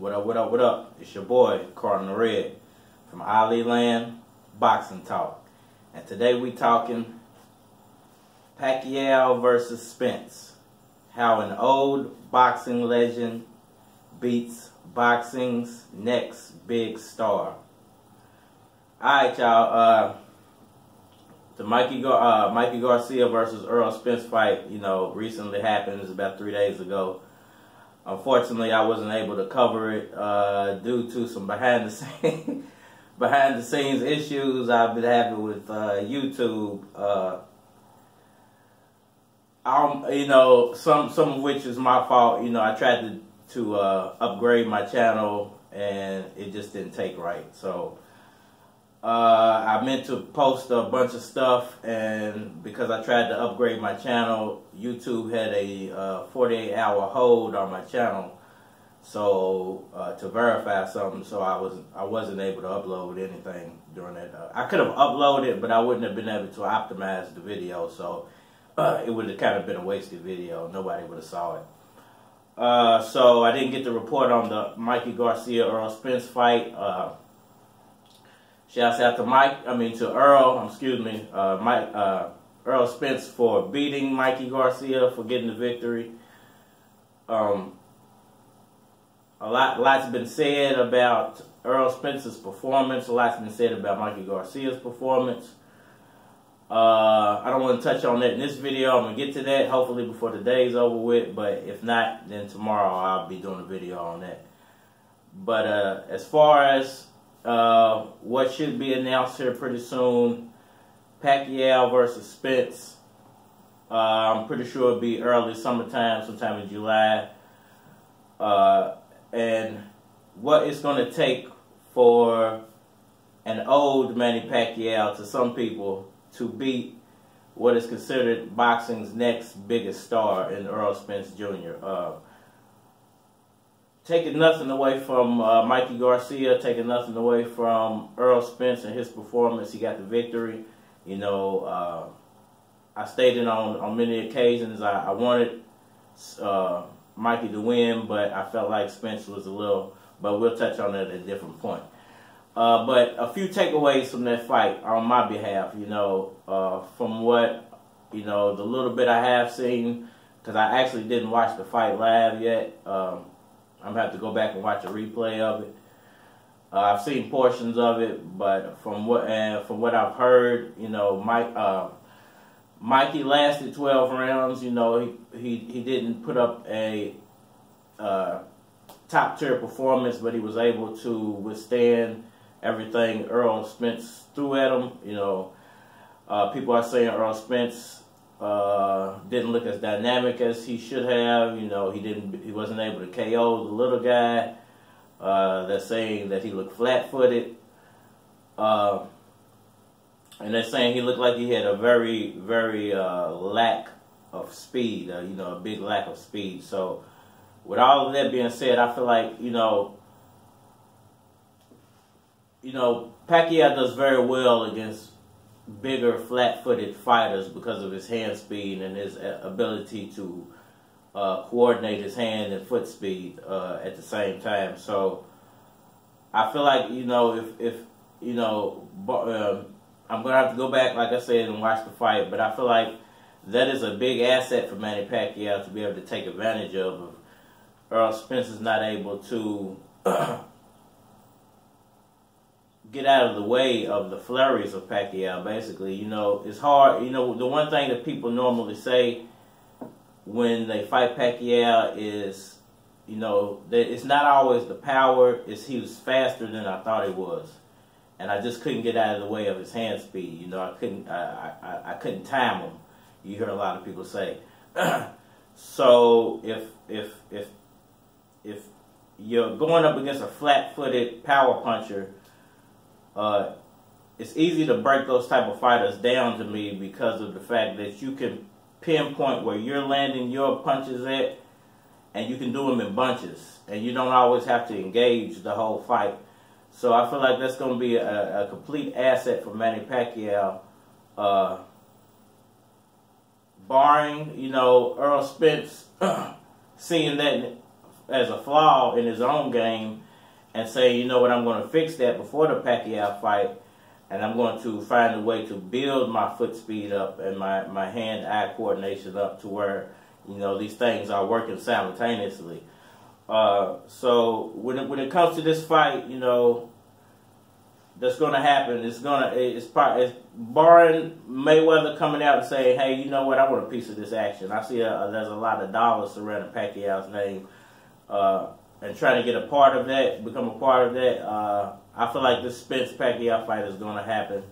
What up, what up, what up? It's your boy, Cardinal Red, from Ali Land Boxing Talk. And today we talking Pacquiao versus Spence. How an old boxing legend beats boxing's next big star. Alright, y'all, the Mikey Garcia versus Errol Spence fight, recently happened. It was about 3 days ago. Unfortunately, I wasn't able to cover it due to some behind the scenes issues I've been having with YouTube. Some of which is my fault. I tried to upgrade my channel and it just didn't take right. So I meant to post a bunch of stuff, and because I tried to upgrade my channel, YouTube had a 48-hour hold on my channel, so to verify something. So I wasn't able to upload anything during that. I could have uploaded, but I wouldn't have been able to optimize the video, so it would have kind of been a wasted video. Nobody would have saw it. So I didn't get to report on the Mikey Garcia Errol Spence fight. Shouts out to Errol Spence for beating Mikey Garcia, for getting the victory. Lots been said about Errol Spence's performance. A lot's been said about Mikey Garcia's performance. I don't want to touch on that in this video. I'm going to get to that hopefully before the day's over with. But if not, then tomorrow I'll be doing a video on that. But as far as what should be announced here pretty soon, Pacquiao versus Spence. I'm pretty sure it'll be early summertime, sometime in July. And what it's going to take for an old Manny Pacquiao, to some people, to beat what is considered boxing's next biggest star in Errol Spence Jr. Taking nothing away from Mikey Garcia, taking nothing away from Errol Spence and his performance. He got the victory. I stated on many occasions I wanted Mikey to win, but I felt like Spence was a little, but we'll touch on that at a different point. But a few takeaways from that fight on my behalf, from what, the little bit I have seen, because I actually didn't watch the fight live yet. I'm going to have to go back and watch a replay of it. I've seen portions of it, but from what I've heard, Mikey lasted 12 rounds. He didn't put up a top tier performance, but he was able to withstand everything Errol Spence threw at him. People are saying Errol Spence didn't look as dynamic as he should have. He wasn't able to KO the little guy. They're saying that he looked flat-footed, and they're saying he looked like he had a very, very lack of speed. A big lack of speed. So, with all of that being said, I feel like Pacquiao does very well against bigger flat-footed fighters because of his hand speed and his ability to coordinate his hand and foot speed at the same time. So I feel like I'm gonna have to go back, like I said, and watch the fight. But I feel like that is a big asset for Manny Pacquiao to be able to take advantage of. If Errol Spence is not able to get out of the way of the flurries of Pacquiao, basically. It's hard. The one thing that people normally say when they fight Pacquiao is, that it's not always the power, it's he was faster than I thought he was. And I just couldn't get out of the way of his hand speed. I couldn't time him. You hear a lot of people say. So if you're going up against a flat-footed power puncher, it's easy to break those type of fighters down to me because of the fact that you can pinpoint where you're landing your punches at, and you can do them in bunches, and you don't always have to engage the whole fight. So I feel like that's going to be a complete asset for Manny Pacquiao, barring Errol Spence seeing that as a flaw in his own game and say, you know what, I'm going to fix that before the Pacquiao fight, and I'm going to find a way to build my foot speed up and my hand-eye coordination up to where, you know, these things are working simultaneously. So when it comes to this fight, you know, that's going to happen. It's barring Mayweather coming out and saying, hey, you know what, I want a piece of this action. I see there's a lot of dollars surrounding Pacquiao's name, and trying to get a part of that, become a part of that. I feel like this Spence-Pacquiao fight is going to happen.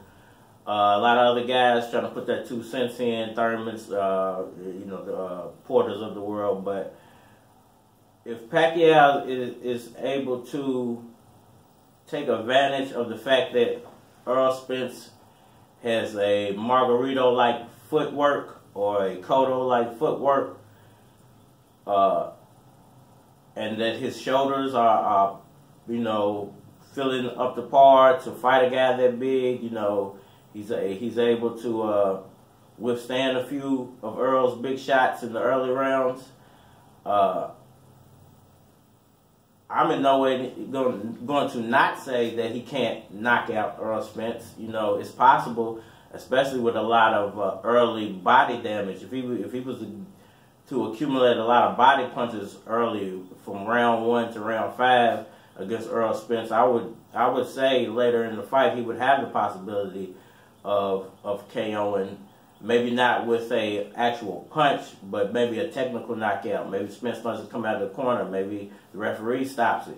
A lot of other guys trying to put that 2 cents in, Thurman's, you know, the Porters of the world. But if Pacquiao is able to take advantage of the fact that Errol Spence has a Margarito-like footwork or a Cotto-like footwork, and that his shoulders are, you know, filling up to par to fight a guy that big, you know, he's able to withstand a few of Errol's big shots in the early rounds. I'm in no way going to not say that he can't knock out Errol Spence. You know, it's possible, especially with a lot of early body damage. If he was to accumulate a lot of body punches early from round 1 to round 5 against Errol Spence, I would say later in the fight he would have the possibility of KOing. Maybe not with a actual punch, but maybe a technical knockout. Maybe Spence doesn't come out of the corner. Maybe the referee stops it.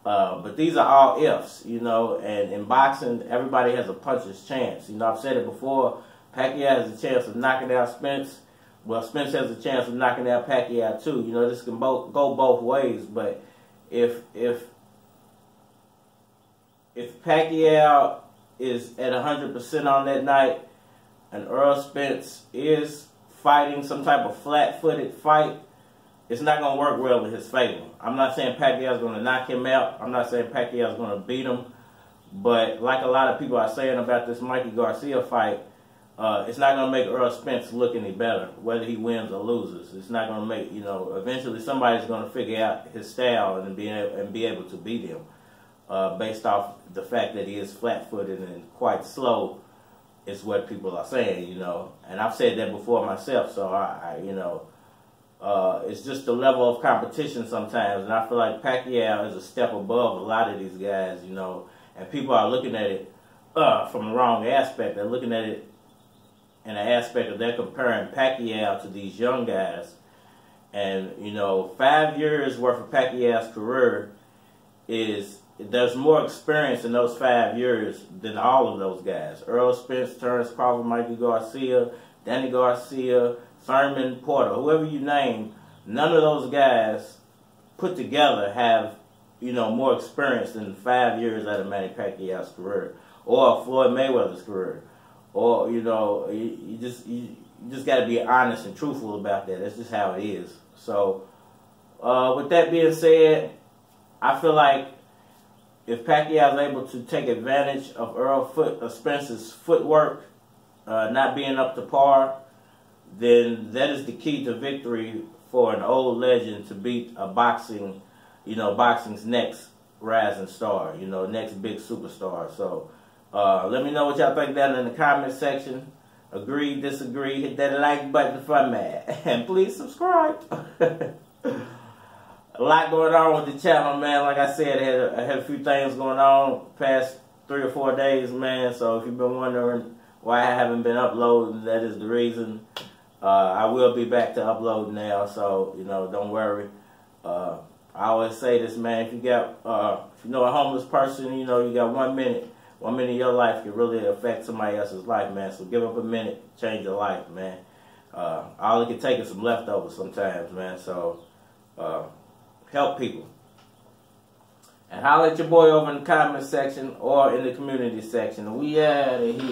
But these are all ifs, you know. And in boxing, everybody has a puncher's chance. You know, I've said it before. Pacquiao has a chance of knocking out Spence. Well, Spence has a chance of knocking out Pacquiao too. You know, this can go both ways. But if Pacquiao is at 100% on that night, and Errol Spence is fighting some type of flat-footed fight, it's not going to work well in his favor. I'm not saying Pacquiao's going to knock him out. I'm not saying Pacquiao's going to beat him. But like a lot of people are saying about this Mikery Garcia fight, it's not going to make Errol Spence look any better, whether he wins or loses. It's not going to make, you know, eventually somebody's going to figure out his style and be able to beat him based off the fact that he is flat-footed and quite slow. Is what people are saying, you know, and I've said that before myself. So you know, it's just the level of competition sometimes, and I feel like Pacquiao is a step above a lot of these guys, you know, and people are looking at it from the wrong aspect. They're looking at it in an aspect of they're comparing Pacquiao to these young guys, and you know, 5 years worth of Pacquiao's career there's more experience in those 5 years than all of those guys. Errol Spence, Terrence Crawford, Mikey Garcia, Danny Garcia, Thurman, Porter, whoever you name, none of those guys put together have, you know, more experience than 5 years out of Manny Pacquiao's career or Floyd Mayweather's career. Or, you know, you just got to be honest and truthful about that. That's just how it is. So, with that being said, I feel like if Pacquiao is able to take advantage of Errol Spence's footwork not being up to par, then that is the key to victory for an old legend to beat a boxing, you know, boxing's next rising star, you know, next big superstar. So let me know what y'all think down in the comment section. Agree, disagree, hit that like button for me, and please subscribe. A lot going on with the channel, man. Like I said, I had a few things going on past 3 or 4 days, man. So if you've been wondering why I haven't been uploading, that is the reason. I will be back to upload now, so, you know, don't worry. I always say this, man. If you got, if you know a homeless person, you know, you got 1 minute. 1 minute of your life can really affect somebody else's life, man. So give up a minute, change your life, man. All it can take is some leftovers sometimes, man. So, help people. And holler at your boy over in the comment section or in the community section. We out of here.